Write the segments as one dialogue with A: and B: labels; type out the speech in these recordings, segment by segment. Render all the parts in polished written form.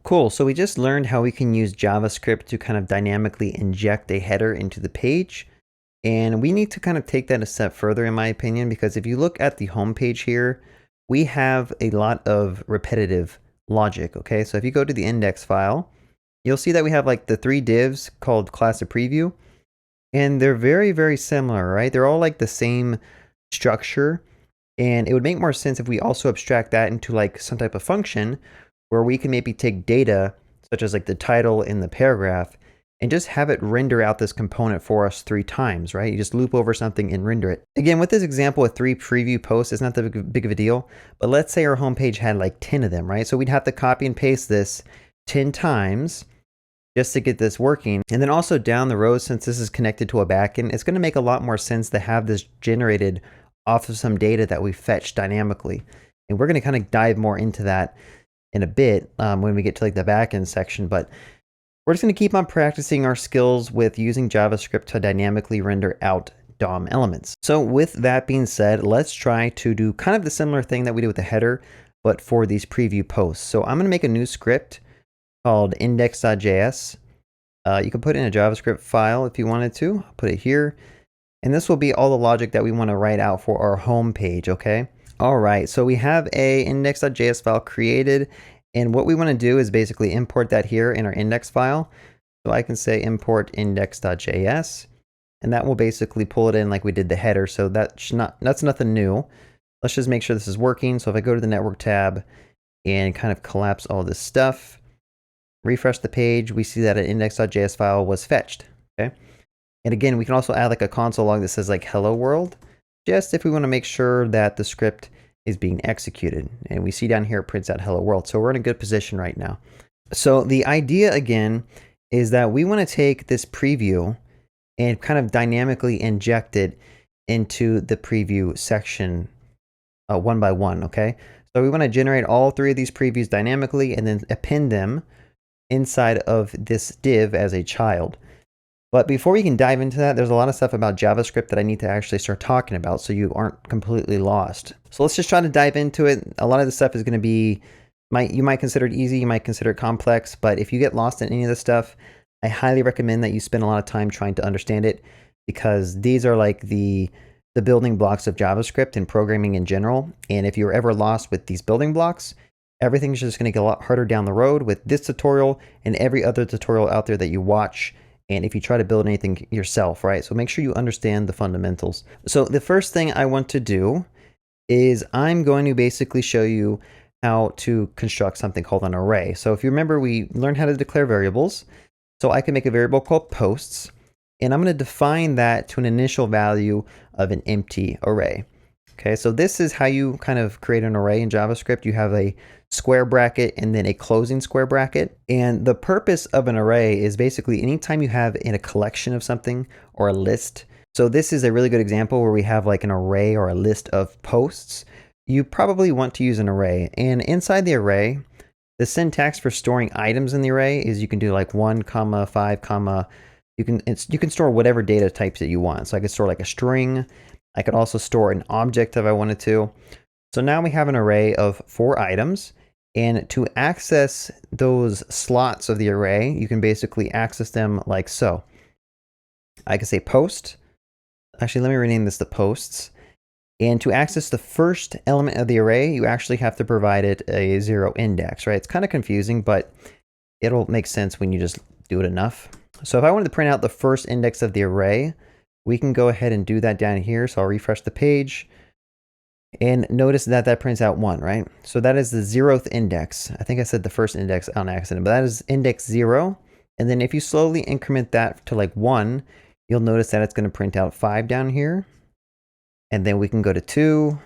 A: Cool, so we just learned how we can use JavaScript to kind of dynamically inject a header into the page. And we need to kind of take that a step further, in my opinion, because if you look at the home page here, we have a lot of repetitive logic, okay? So if you go to the index file, you'll see that we have like the 3 divs called class of preview, and they're very, very similar, right? They're all like the same structure, and it would make more sense if we also abstract that into like some type of function where we can maybe take data, such as like the title in the paragraph, and just have it render out this component for us 3 times, right? You just loop over something and render it. Again, with this example with 3 preview posts, it's not that big of a deal, but let's say our homepage had like 10 of them, right? So we'd have to copy and paste this 10 times just to get this working. And then also down the road, since this is connected to a backend, it's gonna make a lot more sense to have this generated off of some data that we fetch dynamically. And we're gonna kind of dive more into that in a bit when we get to like the backend section, but we're just going to keep on practicing our skills with using JavaScript to dynamically render out DOM elements. So with that being said, let's try to do kind of the similar thing that we did with the header, but for these preview posts. So I'm going to make a new script called index.js. You can put it in a JavaScript file if you wanted to. I'll put it here. And this will be all the logic that we want to write out for our home page, okay? All right, so we have a index.js file created. And what we want to do is basically import that here in our index file. So I can say import index.js, and that will basically pull it in like we did the header. So that's nothing new. Let's just make sure this is working. So if I go to the network tab and kind of collapse all this stuff, refresh the page, we see that an index.js file was fetched. Okay. And again, we can also add like a console log that says like hello world, just if we want to make sure that the script is being executed. And we see down here it prints out hello world. So we're in a good position right now. So the idea again is that we want to take this preview and kind of dynamically inject it into the preview section one by one, okay? So we want to generate all 3 of these previews dynamically and then append them inside of this div as a child. But before we can dive into that, there's a lot of stuff about JavaScript that I need to actually start talking about so you aren't completely lost. So let's just try to dive into it. A lot of this stuff is going to be, you might consider it easy, you might consider it complex, but if you get lost in any of this stuff, I highly recommend that you spend a lot of time trying to understand it, because these are like the building blocks of JavaScript and programming in general. And if you're ever lost with these building blocks, everything's just going to get a lot harder down the road with this tutorial and every other tutorial out there that you watch. And if you try to build anything yourself, right? So make sure you understand the fundamentals. So the first thing I want to do is I'm going to basically show you how to construct something called an array. So if you remember, we learned how to declare variables. So I can make a variable called posts, and I'm going to define that to an initial value of an empty array. Okay, so this is how you kind of create an array in JavaScript. You have a square bracket and then a closing square bracket. And the purpose of an array is basically anytime you have in a collection of something or a list. So this is a really good example where we have like an array or a list of posts. You probably want to use an array. And inside the array, the syntax for storing items in the array is you can do like 1, 5, you can store whatever data types that you want. So I could store like a string. I could also store an object if I wanted to. So now we have an array of 4 items. And to access those slots of the array, you can basically access them like so. I can say post. Actually, let me rename this to posts. And to access the first element of the array, you actually have to provide it a 0 index, right? It's kind of confusing, but it'll make sense when you just do it enough. So if I wanted to print out the first index of the array, we can go ahead and do that down here. So I'll refresh the page and notice that that prints out 1, right? So that is the 0th index. I think I said the first index on accident, but that is index 0. And then if you slowly increment that to like 1, you'll notice that it's going to print out 5 down here. And then we can go to 2,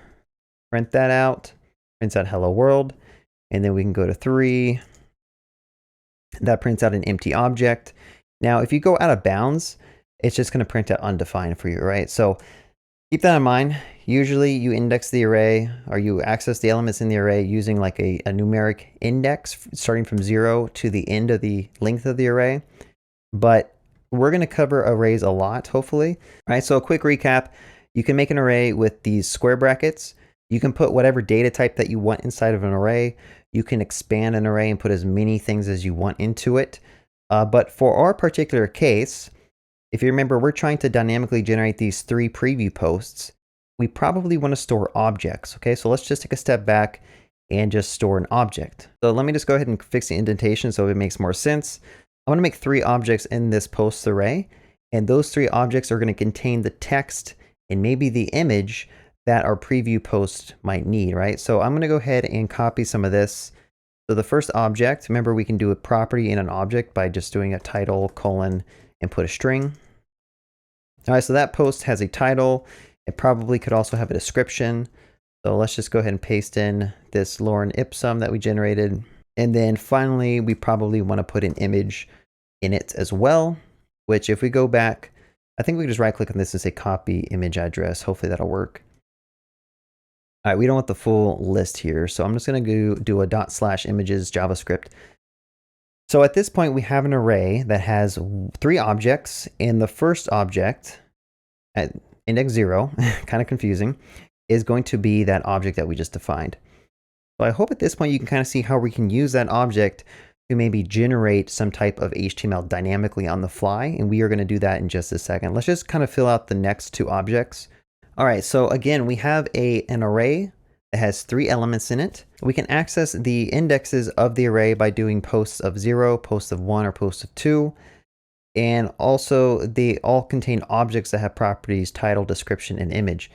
A: print that out, prints out hello world. And then we can go to 3. That prints out an empty object. Now, if you go out of bounds, it's just going to print out undefined for you, right? So keep that in mind. Usually you index the array or you access the elements in the array using like a numeric index starting from 0 to the end of the length of the array. But we're going to cover arrays a lot, hopefully. All right, so a quick recap. You can make an array with these square brackets. You can put whatever data type that you want inside of an array. You can expand an array and put as many things as you want into it. But for our particular case, if you remember, we're trying to dynamically generate these 3 preview posts. We probably want to store objects. Okay, so let's just take a step back and just store an object. So let me just go ahead and fix the indentation so it makes more sense. I want to make 3 objects in this posts array, and those 3 objects are going to contain the text and maybe the image that our preview post might need, right? So I'm going to go ahead and copy some of this. So the first object, remember we can do a property in an object by just doing a title colon and put a string. All right, so that post has a title. It probably could also have a description. So let's just go ahead and paste in this lorem ipsum that we generated. And then finally, we probably want to put an image in it as well, which if we go back, I think we can just right click on this and say copy image address. Hopefully that'll work. All right, we don't want the full list here. So I'm just going to go do a /images JavaScript. So at this point, we have an array that has 3 objects, and the first object at index 0, kind of confusing, is going to be that object that we just defined. So I hope at this point you can kind of see how we can use that object to maybe generate some type of HTML dynamically on the fly, and we are going to do that in just a second. Let's just kind of fill out the next 2 objects. All right, so again, we have an array that has 3 elements in it. We can access the indexes of the array by doing posts of 0, posts of 1, or posts of 2. And also they all contain objects that have properties, title, description, and image.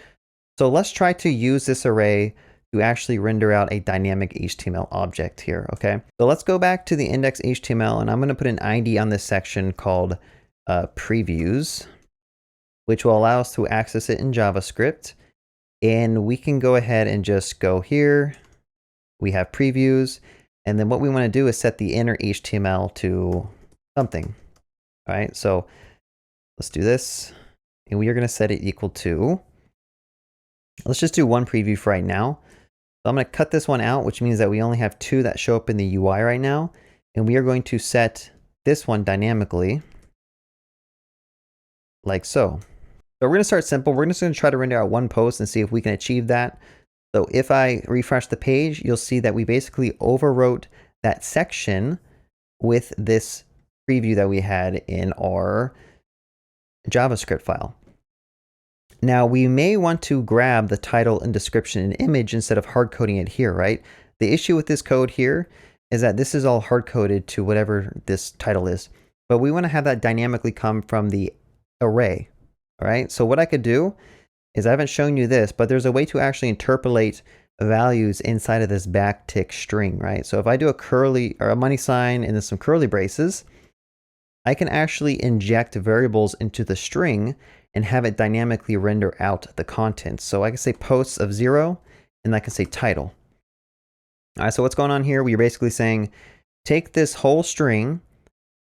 A: So let's try to use this array to actually render out a dynamic HTML object here, okay? So let's go back to the index HTML, and I'm going to put an ID on this section called previews, which will allow us to access it in JavaScript. And we can go ahead and just go here. We have previews. And then what we want to do is set the inner HTML to something. All right, so let's do this. And we are going to set it equal to, let's just do 1 preview for right now. So I'm going to cut this one out, which means that we only have 2 that show up in the UI right now. And we are going to set this one dynamically like so. So we're going to start simple. We're just going to try to render out 1 post and see if we can achieve that. So if I refresh the page, you'll see that we basically overwrote that section with this preview that we had in our JavaScript file. Now we may want to grab the title and description and image instead of hard coding it here, right? The issue with this code here is that this is all hard coded to whatever this title is, but we want to have that dynamically come from the array. All right, so what I could do is, I haven't shown you this, but there's a way to actually interpolate values inside of this backtick string, right? So if I do a curly or a money sign and then some curly braces, I can actually inject variables into the string and have it dynamically render out the content. So I can say posts of 0, and I can say title. All right, so what's going on here? We're basically saying, take this whole string,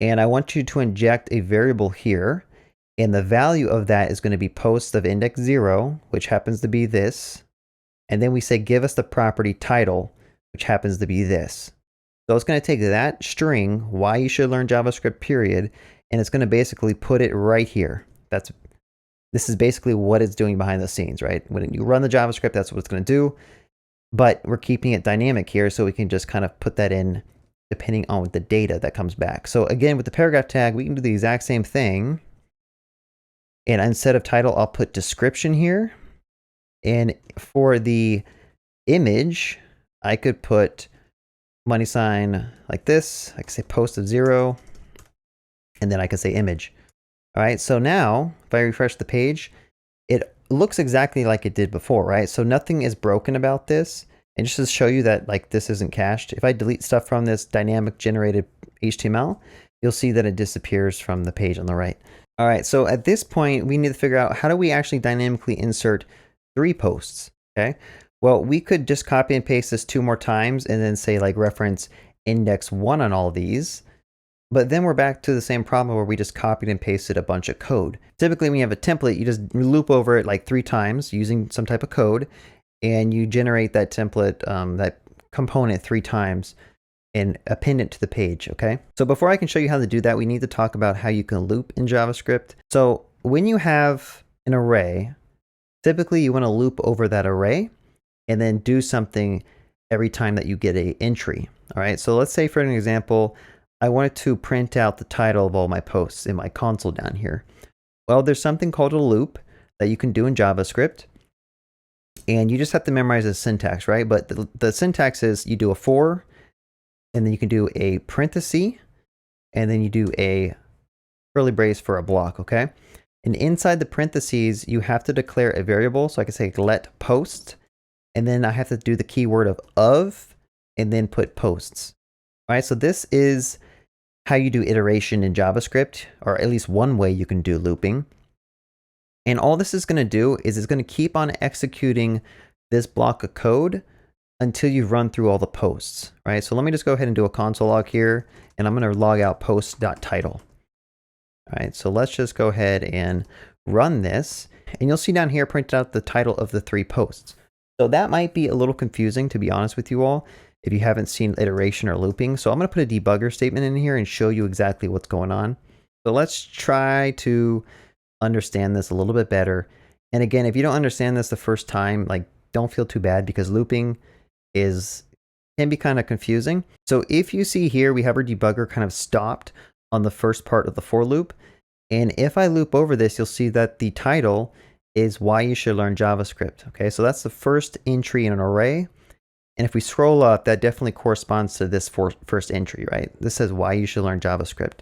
A: and I want you to inject a variable here. And the value of that is going to be post of index 0, which happens to be this. And then we say, give us the property title, which happens to be this. So it's going to take that string, why you should learn JavaScript, period, and it's going to basically put it right here. This is basically what it's doing behind the scenes, right? When you run the JavaScript, that's what it's going to do. But we're keeping it dynamic here, so we can just kind of put that in depending on the data that comes back. So again, with the paragraph tag, we can do the exact same thing. And instead of title, I'll put description here. And for the image, I could put money sign like this. I could say post of 0, and then I could say image. All right, so now if I refresh the page, it looks exactly like it did before, right? So nothing is broken about this. And just to show you that like this isn't cached, if I delete stuff from this dynamic generated HTML, you'll see that it disappears from the page on the right. All right, so at this point, we need to figure out how do we actually dynamically insert 3 posts, okay? Well, we could just copy and paste this 2 more times and then say like reference index 1 on all these. But then we're back to the same problem where we just copied and pasted a bunch of code. Typically, when you have a template, you just loop over it like 3 times using some type of code, and you generate that template, that component 3 times and append it to the page, okay? So before I can show you how to do that, we need to talk about how you can loop in JavaScript. So when you have an array, typically you want to loop over that array, and then do something every time that you get a entry. All right, so let's say for an example, I wanted to print out the title of all my posts in my console down here. Well, there's something called a loop that you can do in JavaScript, and you just have to memorize the syntax, right? But the syntax is you do a for, and then you can do a parenthesis, and then you do a curly brace for a block, okay? And inside the parentheses, you have to declare a variable. So I can say let post, and then I have to do the keyword of, and then put posts. All right, so this is how you do iteration in JavaScript, or at least one way you can do looping. And all this is going to do is it's going to keep on executing this block of code until you've run through all the posts, right? So let me just go ahead and do a console log here, and I'm going to log out post.title. All right, so let's just go ahead and run this, and you'll see down here printed out the title of the 3 posts. So that might be a little confusing, to be honest with you all, if you haven't seen iteration or looping. So I'm going to put a debugger statement in here and show you exactly what's going on. So let's try to understand this a little bit better. And again, if you don't understand this the first time, like, don't feel too bad, because looping can be kind of confusing. So if you see here, we have our debugger kind of stopped on the first part of the for loop. And if I loop over this, you'll see that the title is why you should learn JavaScript. Okay, so that's the first entry in an array. And if we scroll up, that definitely corresponds to this first entry, right? This says why you should learn JavaScript.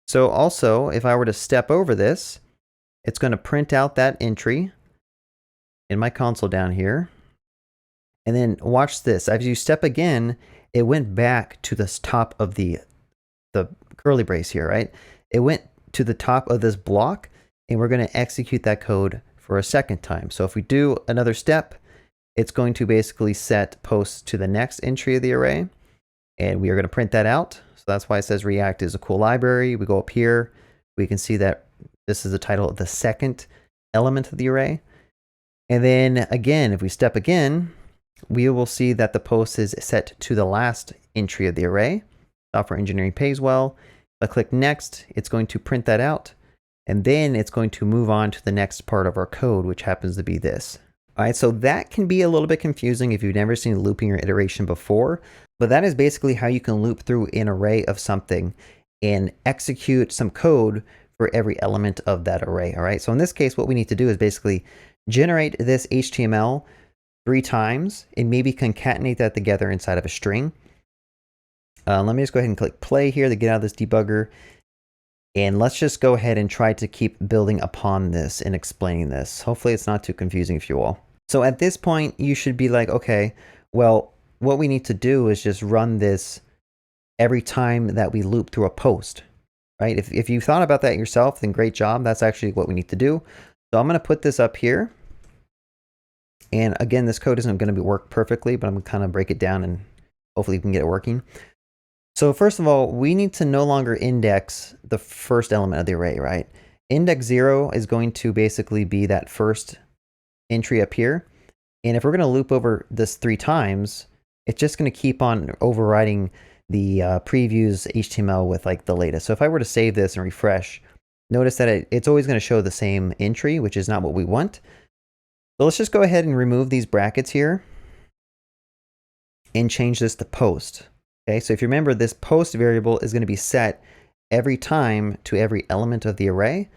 A: So also, if I were to step over this, it's going to print out that entry in my console down here. And then watch this. As you step again, it went back to the top of the curly brace here, right? It went to the top of this block, and we're going to execute that code for a second time. So if we do another step, it's going to basically set post to the next entry of the array, and we are going to print that out. So that's why it says React is a cool library. We go up here, we can see that this is the title of the second element of the array. And then again, if we step again, we will see that the post is set to the last entry of the array. Software engineering pays well. If I click next, it's going to print that out, and then it's going to move on to the next part of our code, which happens to be this. All right, so that can be a little bit confusing if you've never seen looping or iteration before, but that is basically how you can loop through an array of something and execute some code for every element of that array. All right, so in this case, what we need to do is basically generate this HTML 3 times and maybe concatenate that together inside of a string. Let me just go ahead and click play here to get out of this debugger. And let's just go ahead and try to keep building upon this and explaining this. Hopefully it's not too confusing for you all. So at this point, you should be like, okay, well, what we need to do is just run this every time that we loop through a post, right? If you thought about that yourself, then great job. That's actually what we need to do. So I'm going to put this up here. And again, this code isn't going to work perfectly, but I'm going to kind of break it down and hopefully we can get it working. So first of all, we need to no longer index the first element of the array, right? Index 0 is going to basically be that first entry up here. And if we're going to loop over this 3 times, it's just going to keep on overriding the previews HTML with like the latest. So if I were to save this and refresh, notice that it's always going to show the same entry, which is not what we want. So let's just go ahead and remove these brackets here and change this to post. Okay, so if you remember, this post variable is going to be set every time to every element of the array.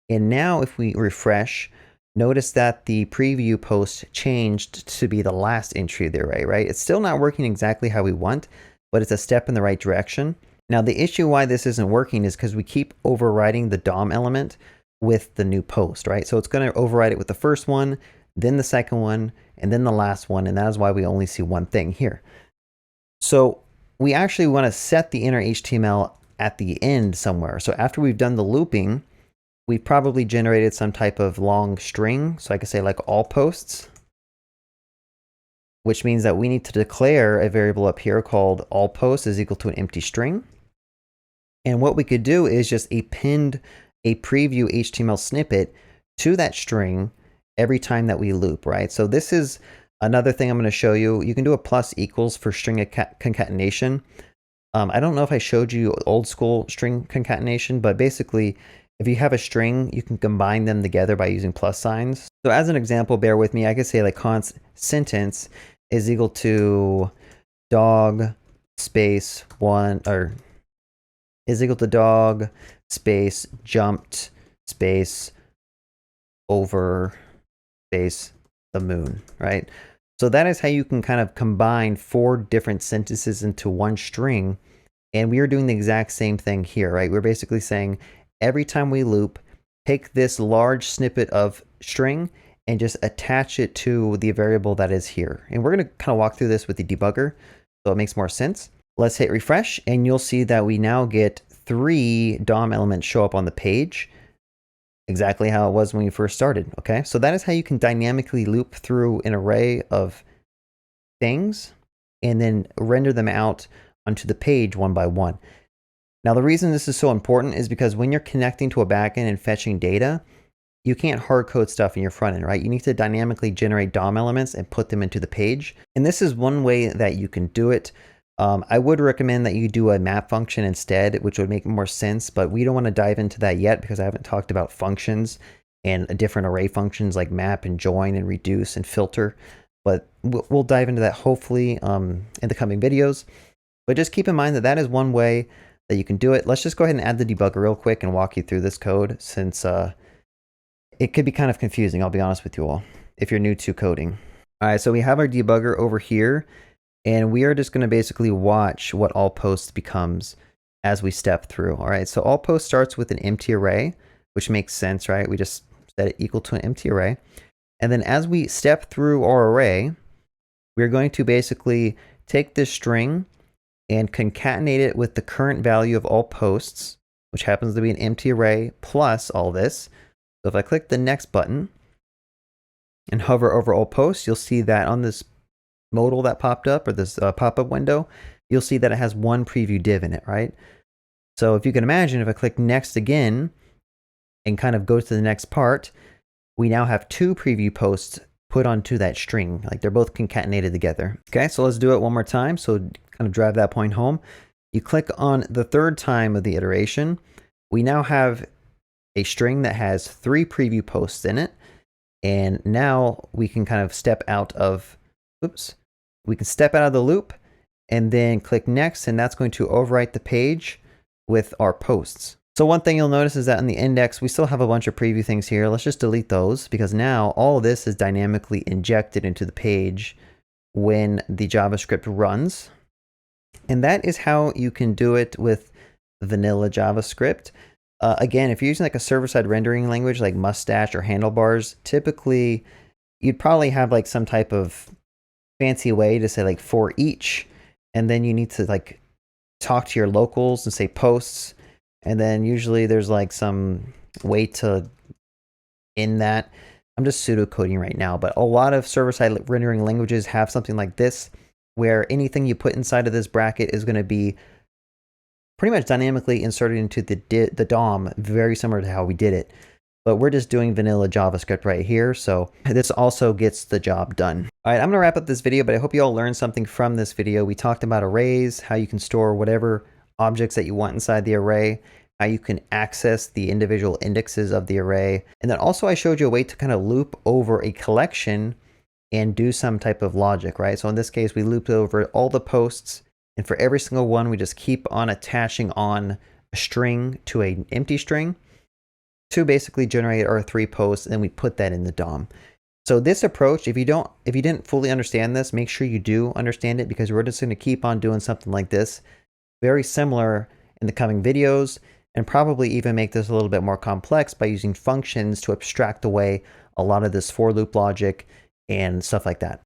A: And now if we refresh, notice that the preview post changed to be the last entry of the array, right? It's still not working exactly how we want, but it's a step in the right direction. Now, the issue why this isn't working is because we keep overriding the DOM element with the new post, right? So it's going to override it with the first one, then the second one, and then the last one. And that is why we only see one thing here. So we actually want to set the inner HTML at the end somewhere. So after we've done the looping, we've probably generated some type of long string. So I could say like all posts, which means that we need to declare a variable up here called all posts is equal to an empty string. And what we could do is just append a preview HTML snippet to that string every time that we loop, right? So this is another thing I'm going to show you. You can do a plus equals for string concatenation. I don't know if I showed you old school string concatenation, but basically If you have a string, you can combine them together by using plus signs. So as an example, bear with me, I could say like const sentence is equal to dog space one, or is equal to dog space jumped space over space the moon, right? So that is how you can kind of combine 4 different sentences into one string. And we are doing the exact same thing here, right? We're basically saying every time we loop, take this large snippet of string and just attach it to the variable that is here. And we're going to kind of walk through this with the debugger so it makes more sense. Let's hit refresh and you'll see that we now get 3 DOM elements show up on the page. Exactly how it was when you first started, okay? So that is how you can dynamically loop through an array of things and then render them out onto the page one by one. Now, the reason this is so important is because when you're connecting to a backend and fetching data, you can't hard code stuff in your front end, right? You need to dynamically generate DOM elements and put them into the page. And this is one way that you can do it. I would recommend that you do a map function instead, which would make more sense, but we don't want to dive into that yet because I haven't talked about functions and different array functions like map and join and reduce and filter. But we'll dive into that hopefully in the coming videos. But just keep in mind that that is one way that you can do it. Let's just go ahead and add the debugger real quick and walk you through this code since it could be kind of confusing, I'll be honest with you all, if you're new to coding. All right, so we have our debugger over here. And we are just going to basically watch what all posts becomes as we step through. All right, so all posts starts with an empty array, which makes sense, right? We just set it equal to an empty array. And then as we step through our array, we're going to basically take this string and concatenate it with the current value of all posts, which happens to be an empty array plus all this. So if I click the next button and hover over all posts, you'll see that on this modal that popped up, or this pop-up window, you'll see that it has 1 preview div in it, right? So if you can imagine, if I click next again and kind of go to the next part, we now have 2 preview posts put onto that string, like they're both concatenated together. Okay, so let's do it one more time. So kind of drive that point home. You click on the 3rd time of the iteration. We now have a string that has 3 preview posts in it. And now we can kind of step out of, we can step out of the loop and then click next, and that's going to overwrite the page with our posts. So one thing you'll notice is that in the index, we still have a bunch of preview things here. Let's just delete those because now all of this is dynamically injected into the page when the JavaScript runs. And that is how you can do it with vanilla JavaScript. Again, if you're using like a server-side rendering language like Mustache or Handlebars, typically you'd probably have like some type of fancy way to say like for each, and then you need to like talk to your locals and say posts, and then usually there's like some way to end that. I'm just pseudocoding right now, but a lot of server-side rendering languages have something like this where anything you put inside of this bracket is going to be pretty much dynamically inserted into the DOM, very similar to how we did it. But we're just doing vanilla JavaScript right here, so this also gets the job done. All right, I'm going to wrap up this video, but I hope you all learned something from this video. We talked about arrays, how you can store whatever objects that you want inside the array, how you can access the individual indexes of the array, and then also I showed you a way to kind of loop over a collection and do some type of logic, right? So in this case, we looped over all the posts, and for every single one, we just keep on attaching on a string to an empty string to basically generate our 3 posts, and we put that in the DOM. So this approach, if you didn't fully understand this, make sure you do understand it, because we're just going to keep on doing something like this, very similar in the coming videos, and probably even make this a little bit more complex by using functions to abstract away a lot of this for loop logic and stuff like that.